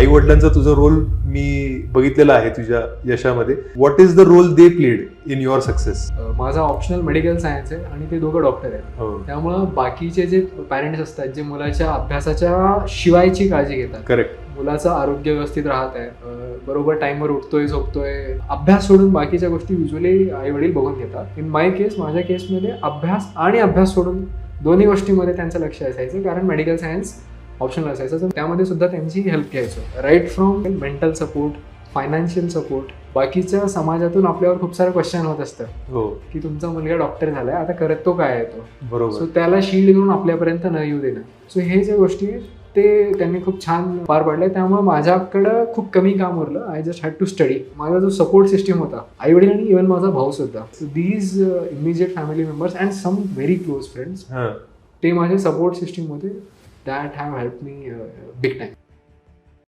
आई वडिलांचा तुझा रोल मी बघितलेला आहे तुझ्या यशामध्ये. What is the role they played in your success? माझा ऑप्शनल मेडिकल सायन्स आहे आणि ते दोघं डॉक्टर आहेत. त्यामुळं बाकीचे जे पॅरेंट्स असतात जे मुलाच्या अभ्यासाच्या शिवायची काळजी घेतात, करेक्ट, मुलाचं आरोग्य व्यवस्थित राहत आहे, बरोबर टाइमवर उठतोय झोपतोय, अभ्यास सोडून बाकीच्या गोष्टी युजली आई वडील बघून घेतात. इन माय केस, माझ्या केसमध्ये अभ्यास सोडून दोन्ही गोष्टींमध्ये त्यांचं लक्ष असायचं, कारण मेडिकल सायन्स ऑप्शनल असायचं. तर त्यामध्ये सुद्धा त्यांची हेल्प घ्यायचो. Right from mental support, financial support, बाकीच्या समाजातून आपल्यावर खूप सारं क्वेश्चन होत असतं की तुमचा मुलगा डॉक्टर झालाय, आता करत तो काय आहे तो, बरोबर. सो त्याला शील्ड करून आपल्यापर्यंत न येऊ देणं. सो हे ज्या गोष्टी ते त्यांनी खूप छान पार पाडले. त्यामुळे माझ्याकडं खूप कमी काम उरलं. I just had to study. माझा जो सपोर्ट सिस्टीम होता, आई वडील आणि इव्हन माझा भाऊ सुद्धा, these immediate family members and some very close friends, ते माझे सपोर्ट सिस्टीम होते. That have help me big time.